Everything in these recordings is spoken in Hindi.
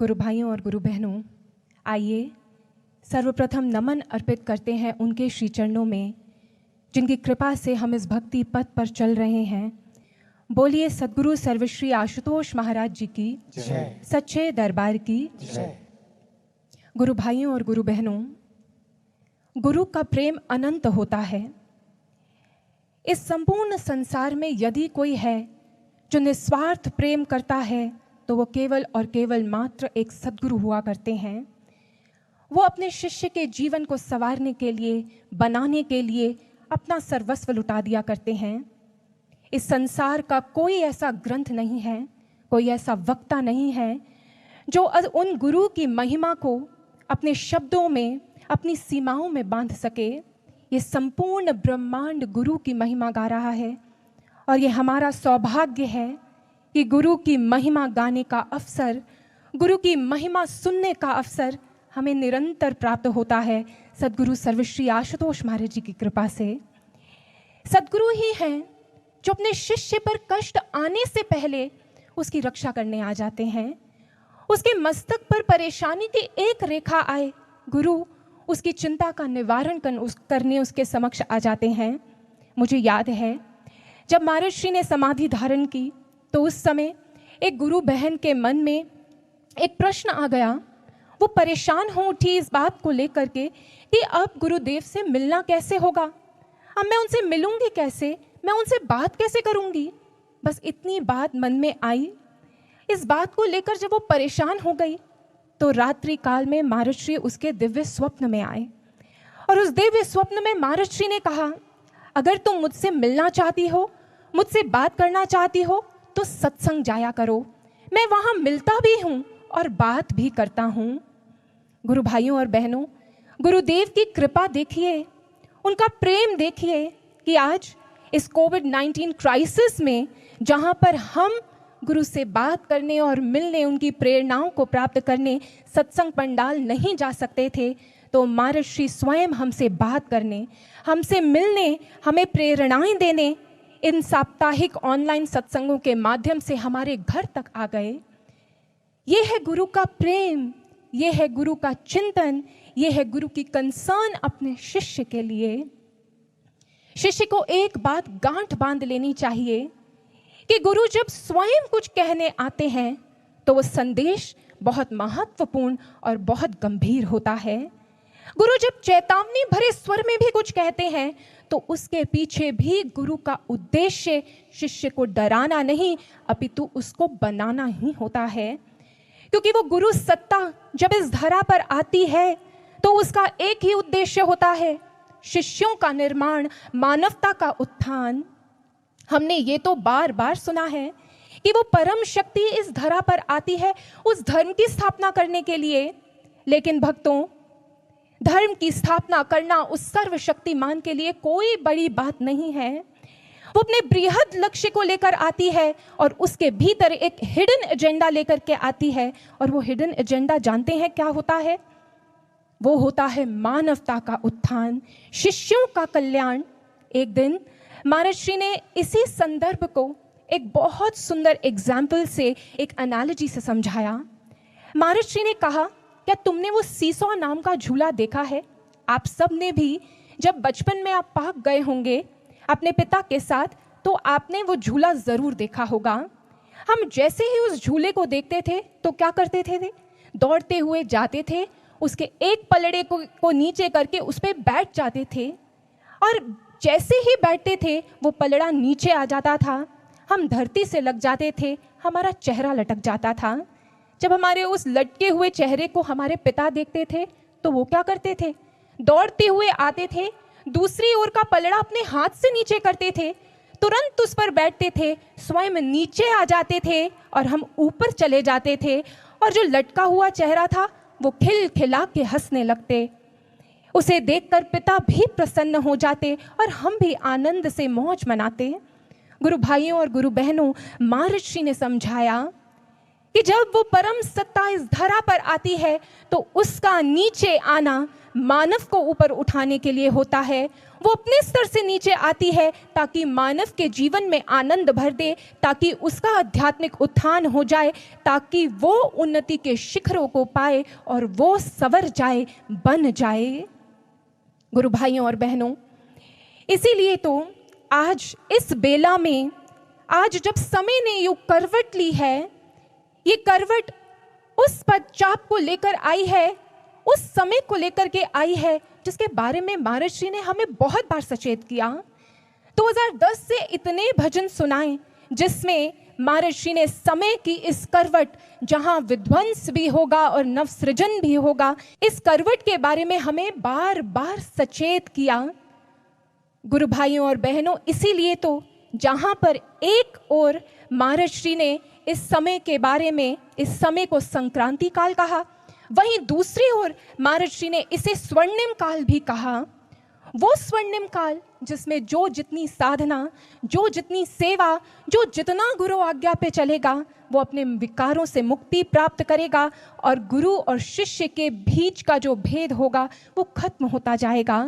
गुरु भाइयों और गुरु बहनों, आइए सर्वप्रथम नमन अर्पित करते हैं उनके श्री चरणों में, जिनकी कृपा से हम इस भक्ति पथ पर चल रहे हैं। बोलिए सद्गुरु सर्वश्री आशुतोष महाराज जी की जय, सच्चे दरबार की जय। गुरु भाइयों और गुरु बहनों, गुरु का प्रेम अनंत होता है। इस संपूर्ण संसार में यदि कोई है जो निस्वार्थ प्रेम करता है तो वो केवल और केवल मात्र एक सद्गुरु हुआ करते हैं। वो अपने शिष्य के जीवन को संवारने के लिए, बनाने के लिए अपना सर्वस्व लुटा दिया करते हैं। इस संसार का कोई ऐसा ग्रंथ नहीं है, कोई ऐसा वक्ता नहीं है जो उन गुरु की महिमा को अपने शब्दों में, अपनी सीमाओं में बांध सके। ये संपूर्ण ब्रह्मांड गुरु की महिमा गा रहा है और ये हमारा सौभाग्य है कि गुरु की महिमा गाने का अवसर, गुरु की महिमा सुनने का अवसर हमें निरंतर प्राप्त होता है सद्गुरु सर्वश्री आशुतोष महाराज जी की कृपा से। सद्गुरु ही हैं जो अपने शिष्य पर कष्ट आने से पहले उसकी रक्षा करने आ जाते हैं। उसके मस्तक पर परेशानी की एक रेखा आए, गुरु उसकी चिंता का निवारण करने उसके समक्ष आ जाते हैं। मुझे याद है जब महाराज श्री ने समाधि धारण की तो उस समय एक गुरु बहन के मन में एक प्रश्न आ गया। वो परेशान हो उठी इस बात को लेकर के कि अब गुरुदेव से मिलना कैसे होगा, अब मैं उनसे मिलूंगी कैसे, मैं उनसे बात कैसे करूंगी। बस इतनी बात मन में आई। इस बात को लेकर जब वो परेशान हो गई तो रात्रि काल में महाराज श्री उसके दिव्य स्वप्न में आए और उस दिव्य स्वप्न में महाराज श्री ने कहा, अगर तुम मुझसे मिलना चाहती हो, मुझसे बात करना चाहती हो तो सत्संग जाया करो, मैं वहां मिलता भी हूं और बात भी करता हूं। गुरु भाइयों और बहनों, गुरुदेव की कृपा देखिए, उनका प्रेम देखिए कि आज इस कोविड-19 क्राइसिस में जहां पर हम गुरु से बात करने और मिलने, उनकी प्रेरणाओं को प्राप्त करने सत्संग पंडाल नहीं जा सकते थे, तो महाराज श्री स्वयं हमसे बात करने, हमसे मिलने, हमें प्रेरणाएं देने इन साप्ताहिक ऑनलाइन सत्संगों के माध्यम से हमारे घर तक आ गए। ये है गुरु का प्रेम, ये है गुरु का चिंतन, ये है गुरु की कंसर्न अपने शिष्य के लिए। शिष्य को एक बात गांठ बांध लेनी चाहिए कि गुरु जब स्वयं कुछ कहने आते हैं तो वो संदेश बहुत महत्वपूर्ण और बहुत गंभीर होता है। गुरु जब चेतावनी भरे स्वर में भी कुछ कहते हैं तो उसके पीछे भी गुरु का उद्देश्य शिष्य को डराना नहीं, अपितु उसको बनाना ही होता है। क्योंकि वो गुरु सत्ता जब इस धरा पर आती है तो उसका एक ही उद्देश्य होता है, शिष्यों का निर्माण, मानवता का उत्थान। हमने ये तो बार बार सुना है कि वो परम शक्ति इस धरा पर आती है उस धर्म की स्थापना करने के लिए, लेकिन भक्तों, धर्म की स्थापना करना उस सर्वशक्तिमान के लिए कोई बड़ी बात नहीं है। वो अपने बृहद लक्ष्य को लेकर आती है और उसके भीतर एक हिडन एजेंडा लेकर के आती है। और वो हिडन एजेंडा जानते हैं क्या होता है? वो होता है मानवता का उत्थान, शिष्यों का कल्याण। एक दिन महाराज श्री ने इसी संदर्भ को एक बहुत सुंदर एग्जाम्पल से, एक एनालॉजी से समझाया। महाराज श्री ने कहा, क्या तुमने वो सीसॉ नाम का झूला देखा है? आप सब ने भी जब बचपन में आप पार्क गए होंगे अपने पिता के साथ तो आपने वो झूला ज़रूर देखा होगा। हम जैसे ही उस झूले को देखते थे तो क्या करते थे? दौड़ते हुए जाते थे, उसके एक पलड़े को नीचे करके उस पर बैठ जाते थे और जैसे ही बैठते थे वो पलड़ा नीचे आ जाता था, हम धरती से लग जाते थे, हमारा चेहरा लटक जाता था। जब हमारे उस लटके हुए चेहरे को हमारे पिता देखते थे तो वो क्या करते थे? दौड़ते हुए आते थे, दूसरी ओर का पलड़ा अपने हाथ से नीचे करते थे, तुरंत उस पर बैठते थे, स्वयं नीचे आ जाते थे और हम ऊपर चले जाते थे और जो लटका हुआ चेहरा था वो खिलखिला के हंसने लगते। उसे देखकर पिता भी प्रसन्न हो जाते और हम भी आनंद से मौज मनाते। गुरु भाइयों और गुरु बहनों, महाराज श्री ने समझाया कि जब वो परम सत्ता इस धरा पर आती है तो उसका नीचे आना मानव को ऊपर उठाने के लिए होता है। वो अपने स्तर से नीचे आती है ताकि मानव के जीवन में आनंद भर दे, ताकि उसका आध्यात्मिक उत्थान हो जाए, ताकि वो उन्नति के शिखरों को पाए और वो संवर जाए, बन जाए। गुरु भाइयों और बहनों, इसीलिए तो आज इस बेला में, आज जब समय ने यूं करवट ली है, ये करवट उस पदचाप को लेकर आई है, उस समय को लेकर के आई है जिसके बारे में महाराज जी ने हमें बहुत बार सचेत किया। 2010 से इतने भजन सुनाए जिसमें महाराज जी ने समय की इस करवट, जहां विध्वंस भी होगा और नवसृजन भी होगा, इस करवट के बारे में हमें बार बार सचेत किया। गुरु भाइयों और बहनों, इसीलिए तो जहां पर एक ओर महाराज जी ने इस समय के बारे में, इस समय को संक्रांति काल कहा, वहीं दूसरी ओर महाराज जी ने इसे स्वर्णिम काल भी कहा। वो स्वर्णिम काल जिसमें जो जितनी साधना, जो जितनी सेवा, जो जितना गुरु आज्ञा पे चलेगा, वो अपने विकारों से मुक्ति प्राप्त करेगा और गुरु और शिष्य के बीच का जो भेद होगा वो खत्म होता जाएगा।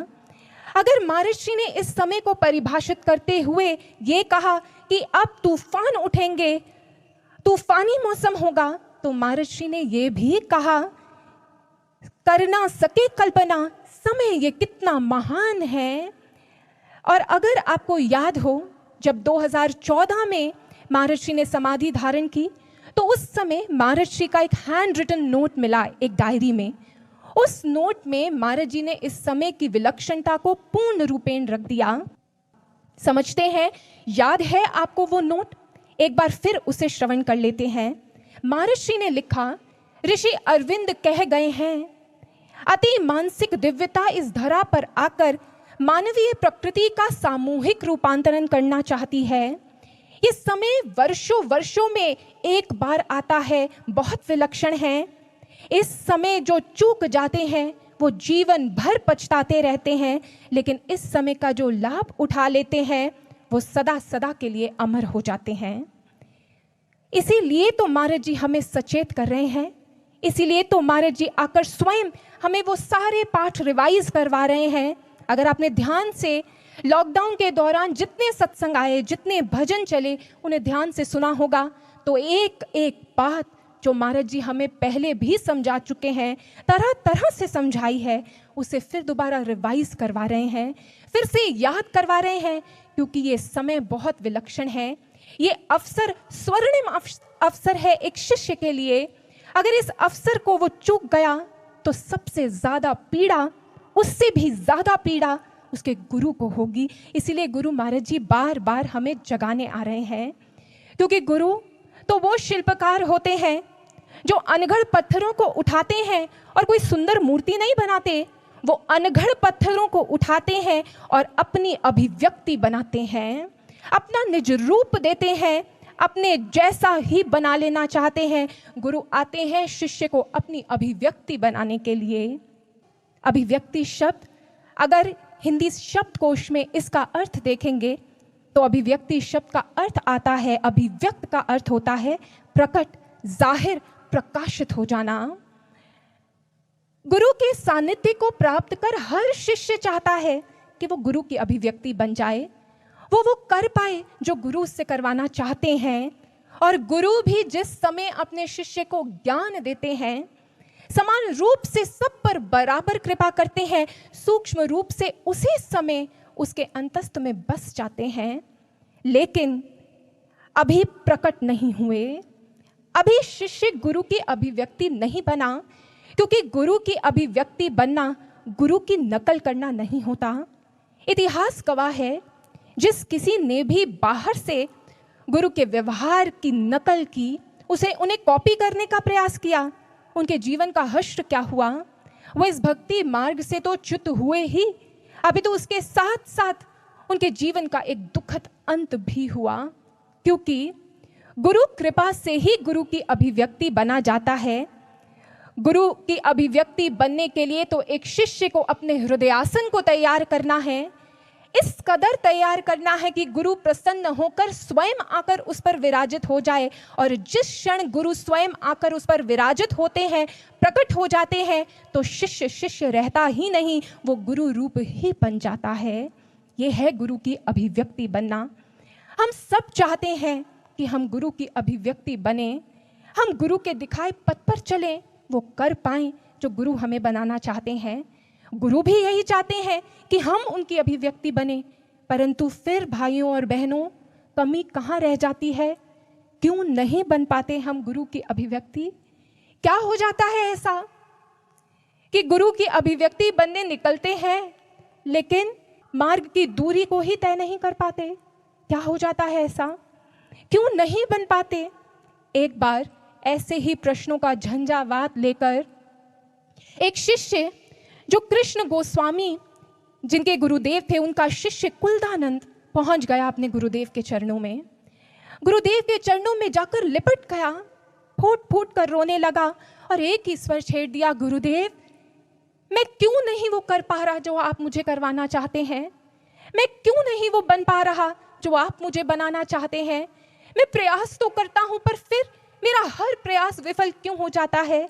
अगर महाराज जी ने इस समय को परिभाषित करते हुए ये कहा कि अब तूफान उठेंगे, तूफानी मौसम होगा, तो महाराज जी ने ये भी कहा, कर ना सके कल्पना समय ये कितना महान है। और अगर आपको याद हो, जब 2014 में महाराज जी ने समाधि धारण की, तो उस समय महाराज जी का एक हैंड रिटन नोट मिला एक डायरी में। उस नोट में महाराज जी ने इस समय की विलक्षणता को पूर्ण रूपेण रख दिया। समझते हैं, याद है आपको वो नोट? एक बार फिर उसे श्रवण कर लेते हैं। महाराज जी ने लिखा, ऋषि अरविंद कह गए हैं, अति मानसिक दिव्यता इस धरा पर आकर मानवीय प्रकृति का सामूहिक रूपांतरण करना चाहती है। ये समय वर्षों वर्षों में एक बार आता है, बहुत विलक्षण है। इस समय जो चूक जाते हैं वो जीवन भर पछताते रहते हैं, लेकिन इस समय का जो लाभ उठा लेते हैं वो सदा सदा के लिए अमर हो जाते हैं। इसीलिए तो महाराज जी हमें सचेत कर रहे हैं, इसीलिए तो महाराज जी आकर स्वयं हमें वो सारे पाठ रिवाइज करवा रहे हैं। अगर आपने ध्यान से लॉकडाउन के दौरान जितने सत्संग आए, जितने भजन चले, उन्हें ध्यान से सुना होगा, तो एक एक बात जो महाराज जी हमें पहले भी समझा चुके हैं, तरह तरह से समझाई है, उसे फिर दोबारा रिवाइज करवा रहे हैं, फिर से याद करवा रहे हैं, क्योंकि ये समय बहुत विलक्षण है। ये अवसर स्वर्णिम अवसर है एक शिष्य के लिए। अगर इस अवसर को वो चूक गया तो सबसे ज्यादा पीड़ा, उससे भी ज्यादा पीड़ा उसके गुरु को होगी। इसीलिए गुरु महाराज जी बार बार हमें जगाने आ रहे हैं, क्योंकि गुरु तो वो शिल्पकार होते हैं जो अनगढ़ पत्थरों को उठाते हैं और कोई सुंदर मूर्ति नहीं बनाते। वो अनगढ़ पत्थरों को उठाते हैं और अपनी अभिव्यक्ति बनाते हैं, अपना निज रूप देते हैं, अपने जैसा ही बना लेना चाहते हैं। गुरु आते हैं शिष्य को अपनी अभिव्यक्ति बनाने के लिए। अभिव्यक्ति शब्द, अगर हिंदी शब्दकोश में इसका अर्थ देखेंगे तो अभिव्यक्ति शब्द का अर्थ आता है, अभिव्यक्त का अर्थ होता है प्रकट, जाहिर, प्रकाशित हो जाना। गुरु के सानिध्य को प्राप्त कर हर शिष्य चाहता है कि वो गुरु की अभिव्यक्ति बन जाए, वो कर पाए जो गुरु उससे करवाना चाहते हैं। और गुरु भी जिस समय अपने शिष्य को ज्ञान देते हैं, समान रूप से सब पर बराबर कृपा करते हैं, सूक्ष्म रूप से उसी समय उसके अंतस्थ में बस जाते हैं, लेकिन अभी प्रकट नहीं हुए, अभी शिष्य गुरु की अभिव्यक्ति नहीं बना। क्योंकि गुरु की अभिव्यक्ति बनना गुरु की नकल करना नहीं होता। इतिहास गवाह है, जिस किसी ने भी बाहर से गुरु के व्यवहार की नकल की, उसे उन्हें कॉपी करने का प्रयास किया, उनके जीवन का हश्र क्या हुआ? वो इस भक्ति मार्ग से तो च्युत हुए ही, अभी तो उसके साथ साथ उनके जीवन का एक दुखद अंत भी हुआ। क्योंकि गुरु कृपा से ही गुरु की अभिव्यक्ति बना जाता है। गुरु की अभिव्यक्ति बनने के लिए तो एक शिष्य को अपने हृदयासन को तैयार करना है, इस कदर तैयार करना है कि गुरु प्रसन्न होकर स्वयं आकर उस पर विराजित हो जाए। और जिस क्षण गुरु स्वयं आकर उस पर विराजित होते हैं, प्रकट हो जाते हैं, तो शिष्य शिष्य रहता ही नहीं, वो गुरु रूप ही बन जाता है। ये है गुरु की अभिव्यक्ति बनना। हम सब चाहते हैं कि हम गुरु की अभिव्यक्ति बने, हम गुरु के दिखाए पथ पर चलें, वो कर पाएं जो गुरु हमें बनाना चाहते हैं। गुरु भी यही चाहते हैं कि हम उनकी अभिव्यक्ति बने। परंतु फिर भाइयों और बहनों, कमी कहाँ रह जाती है? क्यों नहीं बन पाते हम गुरु की अभिव्यक्ति? क्या हो जाता है ऐसा कि गुरु की अभिव्यक्ति बनने निकलते हैं, लेकिन मार्ग की दूरी को ही तय नहीं कर पाते? क्या हो जाता है ऐसा? क्यों नहीं बन पाते? एक बार ऐसे ही प्रश्नों का झंझावात लेकर एक शिष्य, जो कृष्ण गोस्वामी जिनके गुरुदेव थे, उनका शिष्य कुलदानंद पहुंच गया अपने गुरुदेव के चरणों में। गुरुदेव के चरणों में जाकर लिपट गया, फूट फूट कर रोने लगा और एक ही स्वर छेड़ दिया, गुरुदेव, मैं क्यों नहीं वो कर पा रहा जो आप मुझे करवाना चाहते हैं? मैं क्यों नहीं वो बन पा रहा जो आप मुझे बनाना चाहते हैं? मैं प्रयास तो करता हूं, पर फिर मेरा हर प्रयास विफल क्यों हो जाता है?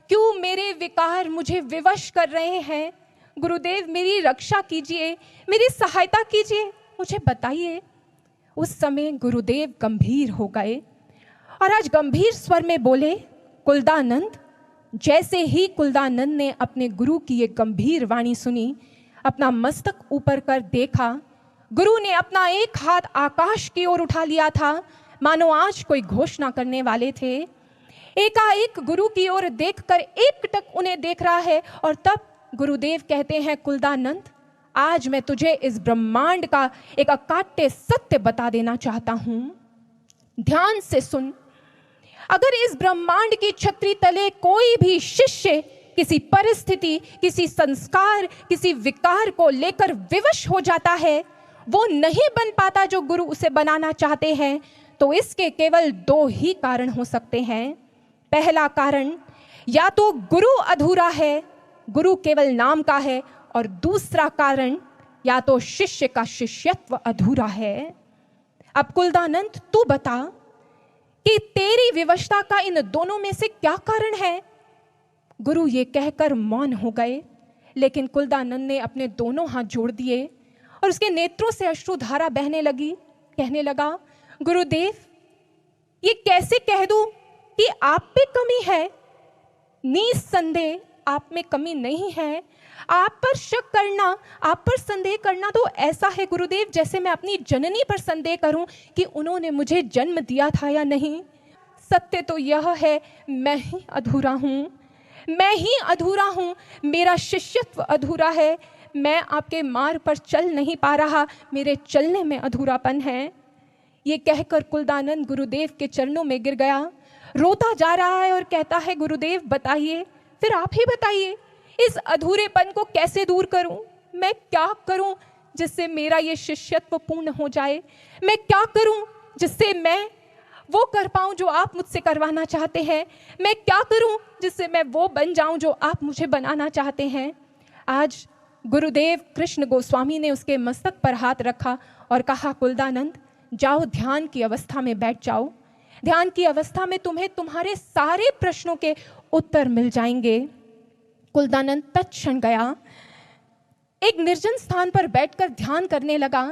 क्यों मेरे विकार मुझे विवश कर रहे हैं? गुरुदेव, मेरी रक्षा कीजिए, मेरी सहायता कीजिए, मुझे बताइए। उस समय गुरुदेव गंभीर हो गए और आज गंभीर स्वर में बोले, कुलदानंद। जैसे ही कुलदानंद ने अपने गुरु की ये गंभीर वाणी सुनी, अपना मस्तक ऊपर कर देखा, गुरु ने अपना एक हाथ आकाश की ओर उठा लिया था, मानो आज कोई घोषणा करने वाले थे। एकाएक गुरु की ओर देखकर एकटक उन्हें देख रहा है और तब गुरुदेव कहते हैं, कुलदानंद, आज मैं तुझे इस ब्रह्मांड का एक अकाट्य सत्य बता देना चाहता हूं। ध्यान से सुन। अगर इस ब्रह्मांड की छतरी तले कोई भी शिष्य किसी परिस्थिति, किसी संस्कार, किसी विकार को लेकर विवश हो जाता है, वो नहीं बन पाता जो गुरु उसे बनाना चाहते हैं, तो इसके केवल दो ही कारण हो सकते हैं। पहला कारण, या तो गुरु अधूरा है, गुरु केवल नाम का है, और दूसरा कारण, या तो शिष्य का शिष्यत्व अधूरा है। अब कुलदानंद, तू बता कि तेरी विवशता का इन दोनों में से क्या कारण है? गुरु ये कहकर मौन हो गए, लेकिन कुलदानंद ने अपने दोनों हाथ जोड़ दिए और उसके नेत्रों से अश्रुधारा बहने लगी। कहने लगा, गुरुदेव, ये कैसे कह दूं कि आप पे कमी है? निस्संदेह आप में कमी नहीं है। आप पर शक करना, आप पर संदेह करना तो ऐसा है गुरुदेव, जैसे मैं अपनी जननी पर संदेह करूं कि उन्होंने मुझे जन्म दिया था या नहीं। सत्य तो यह है, मैं ही अधूरा हूं, मैं ही अधूरा हूं, मेरा शिष्यत्व अधूरा है, मैं आपके मार्ग पर चल नहीं पा रहा, मेरे चलने में अधूरापन है। ये कहकर कुलदानंद गुरुदेव के चरणों में गिर गया, रोता जा रहा है और कहता है, गुरुदेव बताइए, फिर आप ही बताइए, इस अधूरेपन को कैसे दूर करूं? मैं क्या करूं जिससे मेरा ये शिष्यत्व पूर्ण हो जाए? मैं क्या करूं जिससे मैं वो कर पाऊं जो आप मुझसे करवाना चाहते हैं? मैं क्या करूं जिससे मैं वो बन जाऊं जो आप मुझे बनाना चाहते हैं? आज गुरुदेव कृष्ण गोस्वामी ने उसके मस्तक पर हाथ रखा और कहा, कुलदानंद, जाओ ध्यान की अवस्था में बैठ जाओ। ध्यान की अवस्था में तुम्हें तुम्हारे सारे प्रश्नों के उत्तर मिल जाएंगे। कुलदानंद तत्क्षण गया, एक निर्जन स्थान पर बैठकर ध्यान करने लगा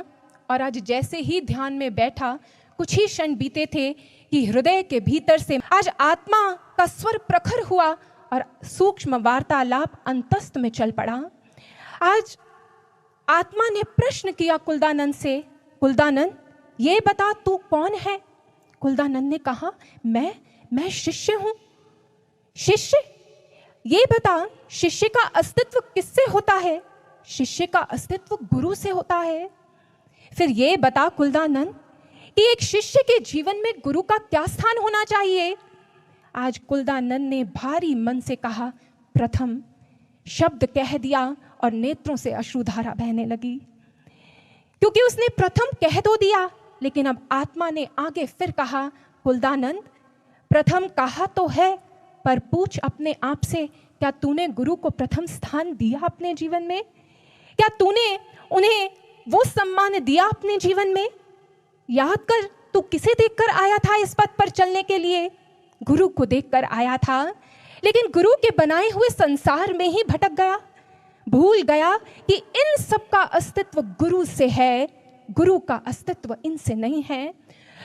और आज जैसे ही ध्यान में बैठा, कुछ ही क्षण बीते थे कि हृदय के भीतर से आज आत्मा का स्वर प्रखर हुआ और सूक्ष्म वार्तालाप अंतस्थ में चल पड़ा। आज आत्मा ने प्रश्न किया कुलदानंद से, कुलदानंद, ये बता तू कौन है? कुलदानंद ने कहा, मैं शिष्य हूं। शिष्य? ये बता, शिष्य का अस्तित्व किससे होता है? शिष्य का अस्तित्व गुरु से होता है। फिर ये बता कुलदानंद कि एक शिष्य के जीवन में गुरु का क्या स्थान होना चाहिए? आज कुलदानंद ने भारी मन से कहा, प्रथम शब्द कह दिया और नेत्रों से अश्रुधारा बहने लगी, क्योंकि उसने प्रथम कह तो दिया, लेकिन अब आत्मा ने आगे फिर कहा, कुलदानंद, प्रथम कहा तो है, पर पूछ अपने आप से, क्या तूने गुरु को प्रथम स्थान दिया अपने जीवन में? क्या तूने उन्हें वो सम्मान दिया अपने जीवन में? याद कर, तू किसे देखकर आया था इस पथ पर चलने के लिए? गुरु को देखकर आया था, लेकिन गुरु के बनाए हुए संसार में ही भटक गया। भूल गया कि इन सब का अस्तित्व गुरु से है, गुरु का अस्तित्व इनसे नहीं है।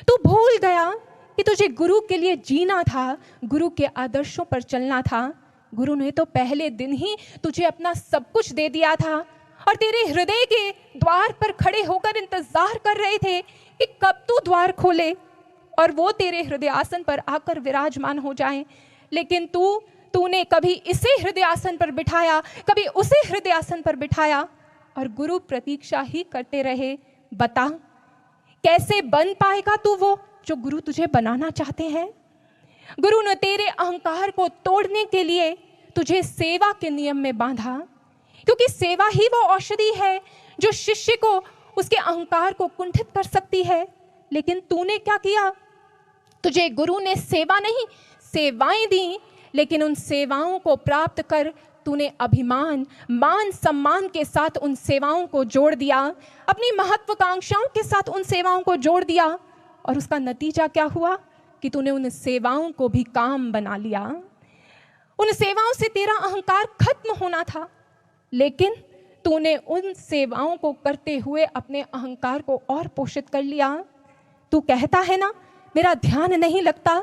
तू भूल गया कि तुझे गुरु के लिए जीना था, गुरु के आदर्शों पर चलना था। गुरु ने तो पहले दिन ही तुझे अपना सब कुछ दे दिया था और तेरे हृदय के द्वार पर खड़े होकर इंतजार कर रहे थे कि कब तू द्वार खोले और वो तेरे हृदय आसन पर आकर विराजमान हो जाए। लेकिन तूने कभी इसे हृदय आसन पर बिठाया, कभी उसे हृदय आसन पर बिठाया और गुरु प्रतीक्षा ही करते रहे। बता, कैसे बन पाएगा तू वो जो गुरु तुझे बनाना चाहते हैं? गुरु ने तेरे अहंकार को तोड़ने के लिए तुझे सेवा के नियम में बांधा, क्योंकि सेवा ही वो औषधि है जो शिष्य को उसके अहंकार को कुंठित कर सकती है। लेकिन तूने क्या किया? तुझे गुरु ने सेवा नहीं, सेवाएं दी, लेकिन उन सेवाओं को प्राप्त कर तूने अभिमान, मान सम्मान के साथ उन सेवाओं को जोड़ दिया, अपनी महत्वाकांक्षाओं के साथ उन सेवाओं को जोड़ दिया। और उसका नतीजा क्या हुआ कि तूने उन सेवाओं को भी काम बना लिया। उन सेवाओं से तेरा अहंकार खत्म होना था, लेकिन तूने उन सेवाओं को करते हुए अपने अहंकार को और पोषित कर लिया। तू कहता है ना, मेरा ध्यान नहीं लगता,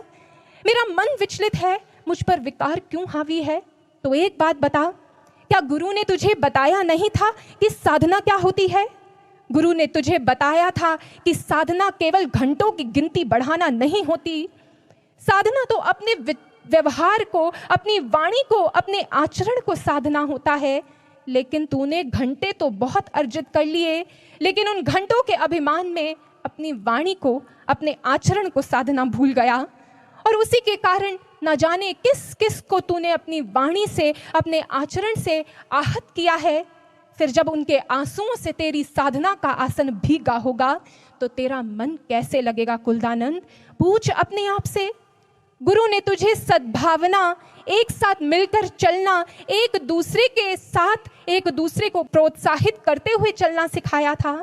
मेरा मन विचलित है, मुझ पर विकार क्यों हावी है? तो एक बात बता, क्या गुरु ने तुझे बताया नहीं था कि साधना क्या होती है? गुरु ने तुझे बताया था कि साधना केवल घंटों की गिनती बढ़ाना नहीं होती। साधना तो अपने व्यवहार को, अपनी वाणी को, अपने आचरण को साधना होता है। लेकिन तूने घंटे तो बहुत अर्जित कर लिए, लेकिन उन घंटों के अभिमान में अपनी वाणी को, अपने आचरण को साधना भूल गया। और उसी के कारण न जाने किस किस को तूने अपनी वाणी से, अपने आचरण से आहत किया है। फिर जब उनके आंसुओं से तेरी साधना का आसन भीगा होगा तो तेरा मन कैसे लगेगा कुलदानंद? पूछ अपने आप से। गुरु ने तुझे सद्भावना, एक साथ मिलकर चलना, एक दूसरे के साथ एक दूसरे को प्रोत्साहित करते हुए चलना सिखाया था,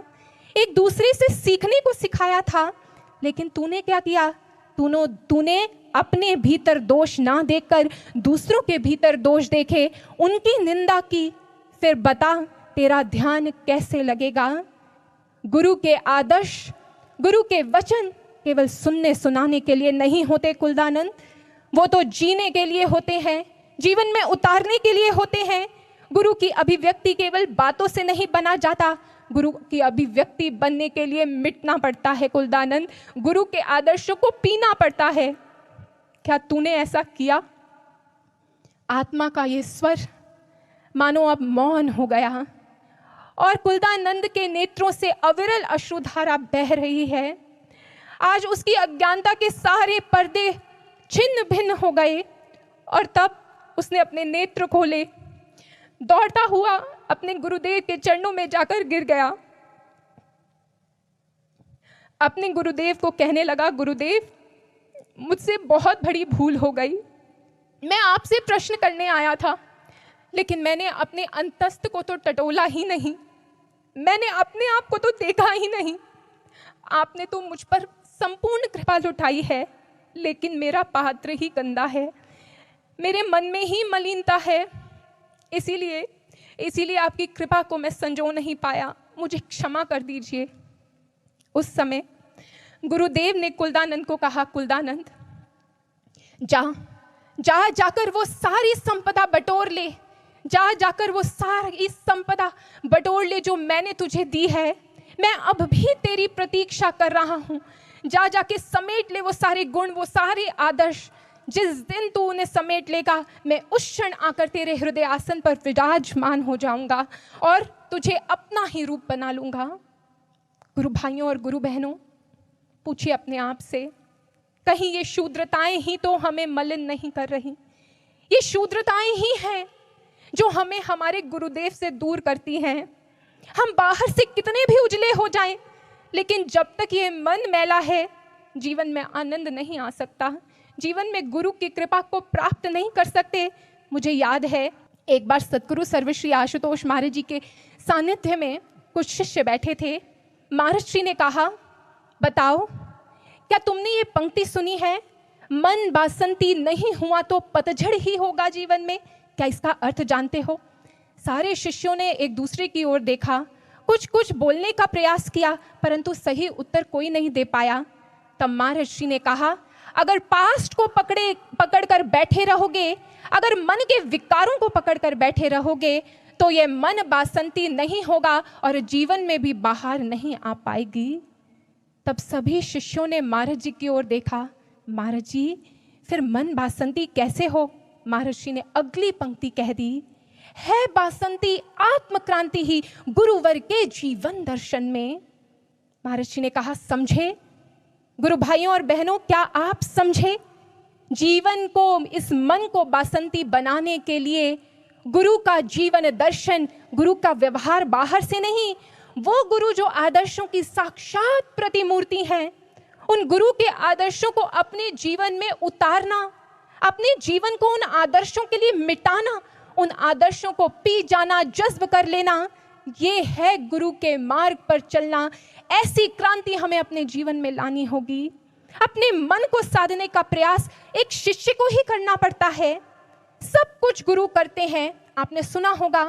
एक दूसरे से सीखने को सिखाया था। लेकिन तूने क्या किया? तूने अपने भीतर दोष ना देखकर दूसरों के भीतर दोष देखे, उनकी निंदा की। फिर बता, तेरा ध्यान कैसे लगेगा? गुरु के आदर्श, गुरु के वचन केवल सुनने सुनाने के लिए नहीं होते कुलदानंद, वो तो जीने के लिए होते हैं, जीवन में उतारने के लिए होते हैं। गुरु की अभिव्यक्ति केवल बातों से नहीं बना जाता, गुरु की अभिव्यक्ति बनने के लिए मिटना पड़ता है कुलदानंद, गुरु के आदर्शों को पीना पड़ता है। क्या तूने ऐसा किया? आत्मा का ये स्वर मानो अब मौन हो गया और कुलदानंद के नेत्रों से अविरल अश्रुधारा बह रही है। आज उसकी अज्ञानता के सारे पर्दे छिन्न भिन्न हो गए और तब उसने अपने नेत्र खोले, दौड़ता हुआ अपने गुरुदेव के चरणों में जाकर गिर गया। अपने गुरुदेव को कहने लगा, गुरुदेव, मुझसे बहुत बड़ी भूल हो गई। मैं आपसे प्रश्न करने आया था, लेकिन मैंने अपने अंतस्थ को तो टटोला ही नहीं, मैंने अपने आप को तो देखा ही नहीं। आपने तो मुझ पर संपूर्ण कृपा लुटाई है, लेकिन मेरा पात्र ही गंदा है, मेरे मन में ही मलिनता है। इसीलिए आपकी कृपा को मैं संजो नहीं पाया, मुझे क्षमा कर दीजिए। उस समय गुरुदेव ने कुलदानंद को कहा, कुलदानंद, जाकर वो सारी संपदा बटोर ले, जाकर वो सारी संपदा बटोर ले जो मैंने तुझे दी है। मैं अब भी तेरी प्रतीक्षा कर रहा हूँ। जाके समेट ले वो सारे गुण, वो सारे आदर्श। जिस दिन तू उन्हें समेट लेगा, मैं उस क्षण आकर तेरे हृदय आसन पर विराजमान हो जाऊंगा और तुझे अपना ही रूप बना लूंगा। गुरु भाइयों और गुरु बहनों, पूछिए अपने आप से, कहीं ये शूद्रताएं ही तो हमें मलिन नहीं कर रही? ये शूद्रताएं ही हैं जो हमें हमारे गुरुदेव से दूर करती हैं। हम बाहर से कितने भी उजले हो जाएं, लेकिन जब तक ये मन मैला है, जीवन में आनंद नहीं आ सकता, जीवन में गुरु की कृपा को प्राप्त नहीं कर सकते। मुझे याद है एक बार सतगुरु सर्वश्री आशुतोष महाराज जी के सानिध्य में कुछ शिष्य बैठे थे। महर्षि ने कहा, बताओ क्या तुमने ये पंक्ति सुनी है, मन बासंती नहीं हुआ तो पतझड़ ही होगा जीवन में? क्या इसका अर्थ जानते हो? सारे शिष्यों ने एक दूसरे की ओर देखा, कुछ कुछ बोलने का प्रयास किया, परंतु सही उत्तर कोई नहीं दे पाया। तब महर्षि ने कहा, अगर पास्ट को पकड़कर बैठे रहोगे, अगर मन के विकारों को पकड़कर बैठे रहोगे, तो ये मन बासंती नहीं होगा और जीवन में भी बाहर नहीं आ पाएगी। तब सभी शिष्यों ने महाराज जी की ओर देखा। महाराज जी, फिर मन बासंती कैसे हो? महर्षि ने अगली पंक्ति कह दी, है बासंती आत्मक्रांति ही गुरुवर के जीवन दर्शन में। महर्षि ने कहा, समझे गुरु भाइयों और बहनों, क्या आप समझे? जीवन को, इस मन को बासंती बनाने के लिए गुरु का जीवन दर्शन, गुरु का व्यवहार बाहर से नहीं, वो गुरु जो आदर्शों की साक्षात प्रतिमूर्ति हैं, उन गुरु के आदर्शों को अपने जीवन में उतारना, अपने जीवन को उन आदर्शों के लिए मिटाना, उन आदर्शों को पी जाना, जज्ब कर लेना, ये है गुरु के मार्ग पर चलना। ऐसी क्रांति हमें अपने जीवन में लानी होगी। अपने मन को साधने का प्रयास एक शिष्य को ही करना पड़ता है। सब कुछ गुरु करते हैं। आपने सुना होगा,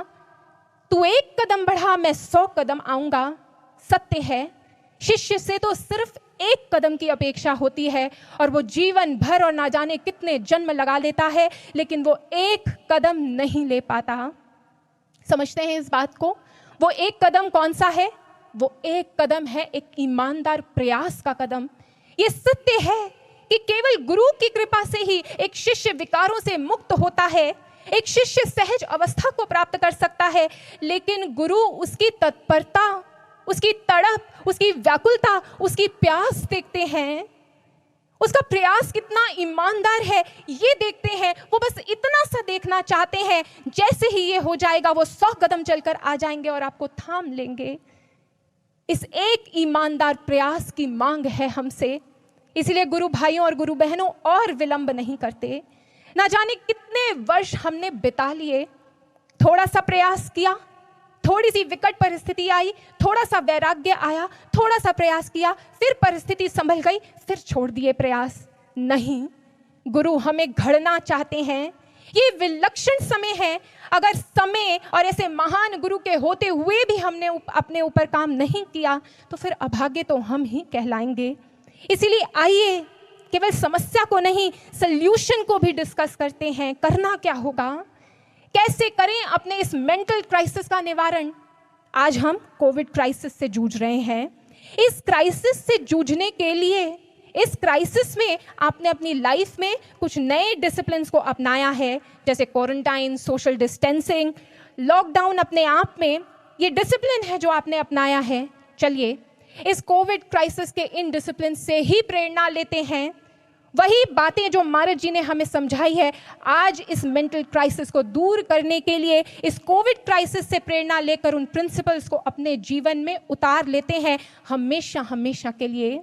तू 1 कदम बढ़ा मैं 100 कदम आऊंगा। सत्य है, शिष्य से तो सिर्फ 1 कदम की अपेक्षा होती है और वो जीवन भर और ना जाने कितने जन्म लगा लेता है, लेकिन वो 1 कदम नहीं ले पाता। समझते हैं इस बात को? वो 1 कदम कौन सा है? वो 1 कदम है एक ईमानदार प्रयास का कदम। ये सत्य है कि केवल गुरु की कृपा से ही एक शिष्य विकारों से मुक्त होता है, एक शिष्य सहज अवस्था को प्राप्त कर सकता है, लेकिन गुरु उसकी तत्परता, उसकी तड़प, उसकी व्याकुलता, उसकी प्यास देखते हैं, उसका प्रयास कितना ईमानदार है ये देखते हैं। वो बस इतना सा देखना चाहते हैं, जैसे ही ये हो जाएगा वो 100 कदम चलकर आ जाएंगे और आपको थाम लेंगे। इस एक ईमानदार प्रयास की मांग है हमसे। इसलिए गुरु भाइयों और गुरु बहनों और विलंब नहीं करते। ना जाने कितने वर्ष हमने बिता लिए, थोड़ा सा प्रयास किया, थोड़ी सी विकट परिस्थिति आई, थोड़ा सा वैराग्य आया, थोड़ा सा प्रयास किया, फिर परिस्थिति संभल गई, फिर छोड़ दिए प्रयास। नहीं, गुरु हमें घड़ना चाहते हैं। ये विलक्षण समय है। अगर समय और ऐसे महान गुरु के होते हुए भी हमने अपने ऊपर काम नहीं किया तो फिर अभागे तो हम ही कहलाएंगे। इसीलिए आइए केवल समस्या को नहीं, सल्यूशन को भी डिस्कस करते हैं। करना क्या होगा, कैसे करें अपने इस मेंटल क्राइसिस का निवारण। आज हम कोविड क्राइसिस से जूझ रहे हैं। इस क्राइसिस से जूझने के लिए, इस क्राइसिस में आपने अपनी लाइफ में कुछ नए डिसिप्लिन्स को अपनाया है, जैसे क्वारंटाइन, सोशल डिस्टेंसिंग, लॉकडाउन। अपने आप में ये डिसिप्लिन है जो आपने अपनाया है। चलिए इस कोविड क्राइसिस के इन डिसिप्लिन से ही प्रेरणा लेते हैं। वही बातें जो महाराज जी ने हमें समझाई है, आज इस मेंटल क्राइसिस को दूर करने के लिए, इस कोविड क्राइसिस से प्रेरणा लेकर उन प्रिंसिपल्स को अपने जीवन में उतार लेते हैं हमेशा हमेशा के लिए।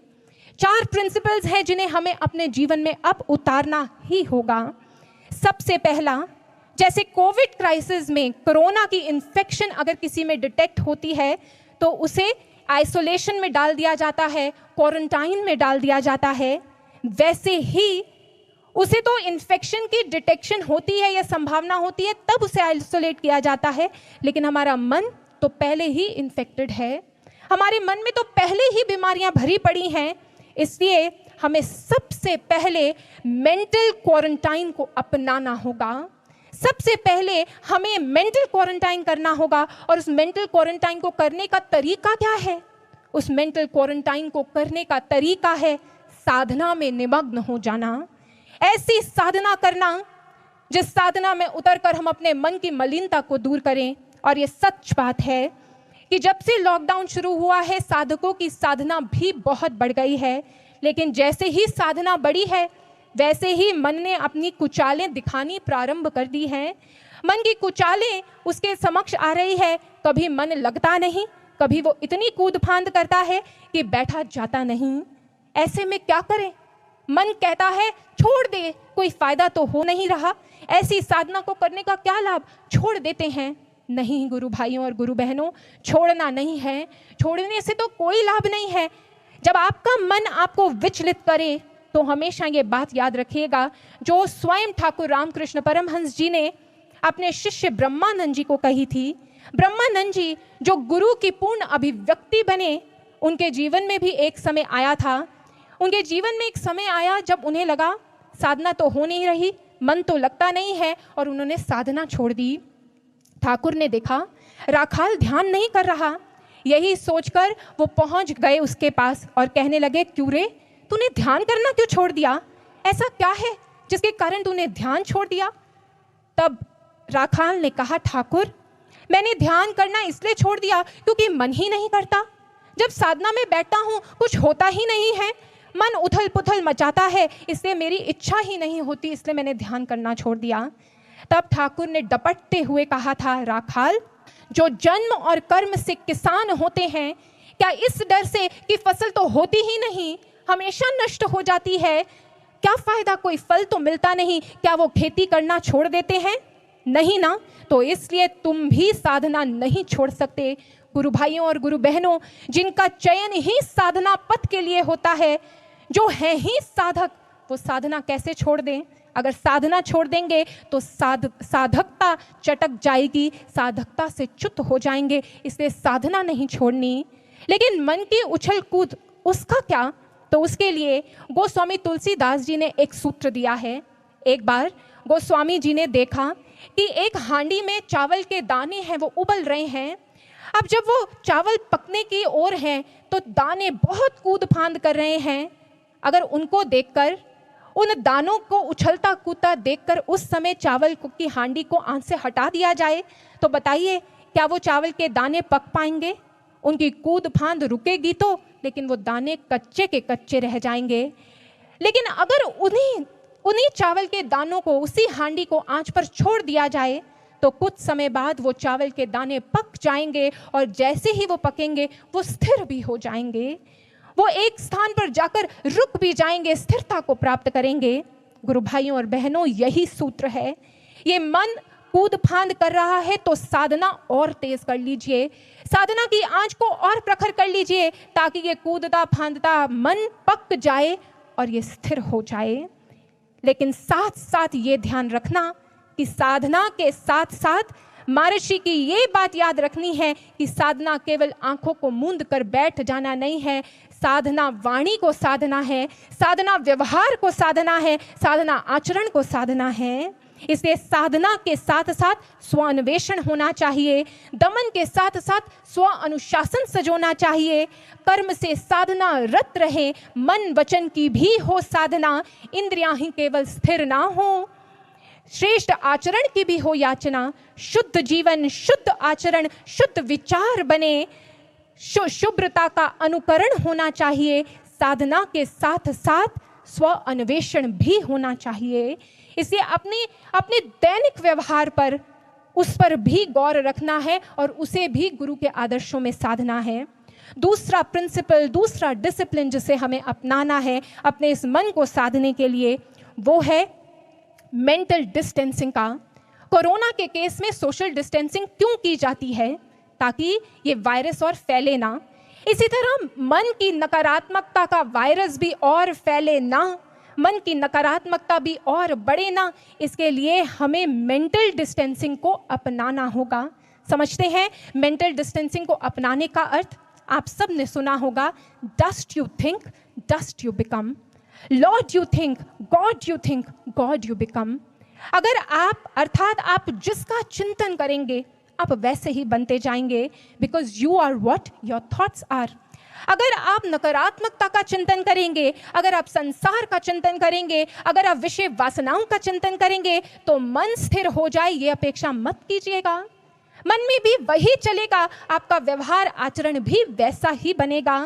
4 प्रिंसिपल्स हैं जिन्हें हमें अपने जीवन में अब उतारना ही होगा। सबसे पहला, जैसे कोविड क्राइसिस में कोरोना की इन्फेक्शन अगर किसी में डिटेक्ट होती है तो उसे आइसोलेशन में डाल दिया जाता है, क्वारंटाइन में डाल दिया जाता है, वैसे ही उसे तो इन्फेक्शन की डिटेक्शन होती है या संभावना होती है तब उसे आइसोलेट किया जाता है, लेकिन हमारा मन तो पहले ही इन्फेक्टेड है। हमारे मन में तो पहले ही बीमारियां भरी पड़ी हैं। इसलिए हमें सबसे पहले मेंटल क्वारंटाइन को अपनाना होगा। सबसे पहले हमें मेंटल क्वारंटाइन करना होगा। और उस मेंटल क्वारंटाइन को करने का तरीका क्या है? उस मेंटल क्वारंटाइन को करने का तरीका है साधना में निमग्न हो जाना। ऐसी साधना करना जिस साधना में उतरकर हम अपने मन की मलिनता को दूर करें। और ये सच बात है कि जब से लॉकडाउन शुरू हुआ है साधकों की साधना भी बहुत बढ़ गई है, लेकिन जैसे ही साधना बढ़ी है वैसे ही मन ने अपनी कुचालें दिखानी प्रारंभ कर दी हैं। मन की कुचालें उसके समक्ष आ रही है। कभी मन लगता नहीं, कभी वो इतनी कूद फांद करता है कि बैठा जाता नहीं। ऐसे में क्या करें? मन कहता है छोड़ दे, कोई फायदा तो हो नहीं रहा, ऐसी साधना को करने का क्या लाभ, छोड़ देते हैं। नहीं गुरु भाइयों और गुरु बहनों, छोड़ना नहीं है। छोड़ने से तो कोई लाभ नहीं है। जब आपका मन आपको विचलित करे तो हमेशा ये बात याद रखिएगा जो स्वयं ठाकुर रामकृष्ण परमहंस जी ने अपने शिष्य ब्रह्मानंद जी को कही थी। ब्रह्मानंद जी जो गुरु की पूर्ण अभिव्यक्ति बने, उनके जीवन में भी एक समय आया था। उनके जीवन में एक समय आया जब उन्हें लगा साधना तो हो नहीं रही, मन तो लगता नहीं है, और उन्होंने साधना छोड़ दी। ठाकुर ने देखा राखाल ध्यान नहीं कर रहा, यही सोचकर वो पहुंच गए उसके पास और कहने लगे, क्यों रे, तूने ध्यान करना क्यों छोड़ दिया? ऐसा क्या है जिसके कारण तूने ध्यान छोड़ दिया? तब राखाल ने कहा, ठाकुर मैंने ध्यान करना इसलिए छोड़ दिया क्योंकि मन ही नहीं करता। जब साधना में बैठता हूँ कुछ होता ही नहीं है, मन उथल पुथल मचाता है, इसलिए मेरी इच्छा ही नहीं होती, इसलिए मैंने ध्यान करना छोड़ दिया। तब ठाकुर ने डपटते हुए कहा था, राखाल जो जन्म और कर्म से किसान होते हैं, क्या इस डर से कि फसल तो होती ही नहीं, हमेशा नष्ट हो जाती है, क्या फायदा, कोई फल तो मिलता नहीं, क्या वो खेती करना छोड़ देते हैं? नहीं ना। तो इसलिए तुम भी साधना नहीं छोड़ सकते। गुरु भाइयों और गुरु बहनों, जिनका चयन ही साधना पथ के लिए होता है, जो है ही साधक, वो साधना कैसे छोड़ दें? अगर साधना छोड़ देंगे तो साधकता चटक जाएगी, साधकता से च्युत हो जाएंगे। इसलिए साधना नहीं छोड़नी। लेकिन मन की उछल कूद, उसका क्या? तो उसके लिए गोस्वामी तुलसीदास जी ने एक सूत्र दिया है। एक बार गोस्वामी जी ने देखा कि एक हांडी में चावल के दाने हैं, वो उबल रहे हैं। अब जब वो चावल पकने की ओर हैं तो दाने बहुत कूद फांद कर रहे हैं। अगर उनको देखकर, उन दानों को उछलता कूदता देखकर उस समय चावल की हांडी को आंच से हटा दिया जाए तो बताइए क्या वो चावल के दाने पक पाएंगे? उनकी कूद फांद रुकेगी तो, लेकिन वो दाने कच्चे के कच्चे रह जाएंगे। लेकिन अगर उन्हीं चावल के दानों को, उसी हांडी को आंच पर छोड़ दिया जाए तो कुछ समय बाद वो चावल के दाने पक जाएंगे, और जैसे ही वो पकेंगे वो स्थिर भी हो जाएंगे, वो एक स्थान पर जाकर रुक भी जाएंगे, स्थिरता को प्राप्त करेंगे। गुरु भाइयों और बहनों, यही सूत्र है। ये मन कूद फांद कर रहा है तो साधना और तेज कर लीजिए, साधना की आंच को और प्रखर कर लीजिए, ताकि ये कूदता फांदता मन पक जाए और ये स्थिर हो जाए। लेकिन साथ साथ ये ध्यान रखना कि साधना के साथ साथ महर्षि की ये बात याद रखनी है कि साधना केवल आंखों को मूंद कर बैठ जाना नहीं है, साधना वाणी को साधना है, साधना व्यवहार को साधना है, साधना आचरण को साधना है। इसलिए साधना के साथ साथ स्व अन्वेषण होना चाहिए, दमन के साथ साथ स्व अनुशासन सजोना चाहिए। कर्म से साधना रत रहे, मन वचन की भी हो साधना, इंद्रियां ही केवल स्थिर ना हो, श्रेष्ठ आचरण की भी हो याचना। शुद्ध जीवन, शुद्ध आचरण, शुद्ध विचार बने, शुभ्रता का अनुकरण होना चाहिए। साधना के साथ साथ स्व अन्वेषण भी होना चाहिए। इसलिए अपने दैनिक व्यवहार पर, उस पर भी गौर रखना है और उसे भी गुरु के आदर्शों में साधना है। दूसरा प्रिंसिपल, दूसरा डिसिप्लिन जिसे हमें अपनाना है अपने इस मन को साधने के लिए, वो है मेंटल डिस्टेंसिंग का। कोरोना के केस में सोशल डिस्टेंसिंग क्यों की जाती है? ताकि ये वायरस और फैले ना। इसी तरह मन की नकारात्मकता का वायरस भी और फैले ना, मन की नकारात्मकता भी और बढ़े ना, इसके लिए हमें मेंटल डिस्टेंसिंग को अपनाना होगा। समझते हैं मेंटल डिस्टेंसिंग को अपनाने का अर्थ? आप सब ने सुना होगा, dust you think, dust you become. Lord you think, God you think, God you become. अगर आप, अर्थात आप जिसका चिंतन करेंगे आप वैसे ही बनते जाएंगे, because you are what your thoughts are. अगर आप नकारात्मकता का चिंतन करेंगे, अगर आप संसार का चिंतन करेंगे, अगर आप विषय वासनाओं का चिंतन करेंगे तो मन स्थिर हो जाए ये अपेक्षा मत कीजिएगा। मन में भी वही चलेगा, आपका व्यवहार आचरण भी वैसा ही बनेगा।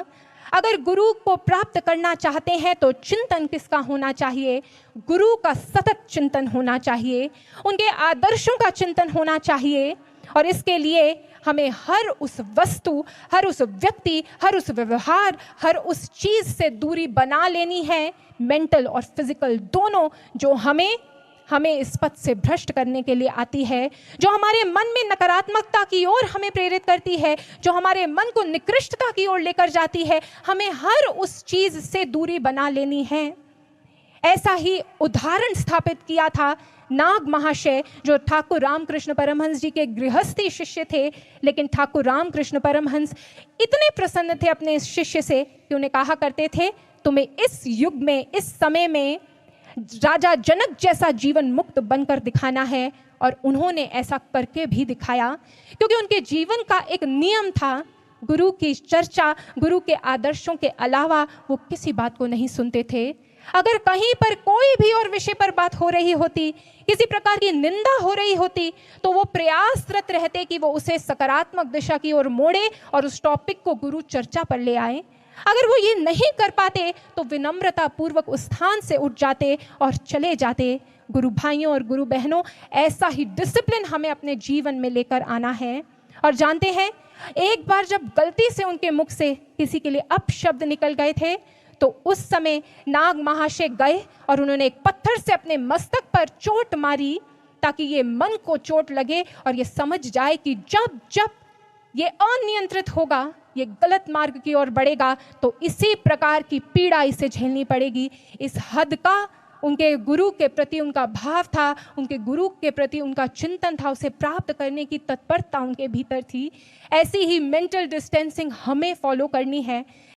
अगर गुरु को प्राप्त करना चाहते हैं तो चिंतन किसका होना चाहिए? गुरु का सतत चिंतन होना चाहिए, उनके आदर्शों का चिंतन होना चाहिए। और इसके लिए हमें हर उस वस्तु, हर उस व्यक्ति, हर उस व्यवहार, हर उस चीज़ से दूरी बना लेनी है, मेंटल और फिजिकल दोनों, जो हमें हमें इस पथ से भ्रष्ट करने के लिए आती है, जो हमारे मन में नकारात्मकता की ओर हमें प्रेरित करती है, जो हमारे मन को निकृष्टता की ओर लेकर जाती है, हमें हर उस चीज से दूरी बना लेनी है। ऐसा ही उदाहरण स्थापित किया था नाग महाशय, जो ठाकुर रामकृष्ण परमहंस जी के गृहस्थी शिष्य थे, लेकिन ठाकुर रामकृष्ण परमहंस इतने प्रसन्न थे अपने इस शिष्य से कि उन्हें कहा करते थे, तुम्हें इस युग में, इस समय में राजा जनक जैसा जीवन मुक्त बनकर दिखाना है। और उन्होंने ऐसा करके भी दिखाया, क्योंकि उनके जीवन का एक नियम था, गुरु की चर्चा, गुरु के आदर्शों के अलावा वो किसी बात को नहीं सुनते थे। अगर कहीं पर कोई भी और विषय पर बात हो रही होती, किसी प्रकार की निंदा हो रही होती, तो वो प्रयासरत रहते कि वो उसे सकारात्मक दिशा की ओर मोड़े और उस टॉपिक को गुरु चर्चा पर ले आए। अगर वो ये नहीं कर पाते तो विनम्रता पूर्वक उस स्थान से उठ जाते और चले जाते। गुरु भाइयों और गुरु बहनों, ऐसा ही डिसिप्लिन हमें अपने जीवन में लेकर आना है। और जानते हैं, एक बार जब गलती से उनके मुख से किसी के लिए अपशब्द निकल गए थे, तो उस समय नाग महाशय गए और उन्होंने एक पत्थर से अपने मस्तक पर चोट मारी, ताकि ये मन को चोट लगे और ये समझ जाए कि जब जब ये अनियंत्रित होगा, ये गलत मार्ग की ओर बढ़ेगा, तो इसी प्रकार की पीड़ा इसे झेलनी पड़ेगी। इस हद का उनके गुरु के प्रति उनका भाव था, उनके गुरु के प्रति उनका चिंतन था, उसे प्राप्त करने की तत्परता उनके भीतर थी। ऐसी ही मेंटल डिस्टेंसिंग हमें फॉलो करनी है।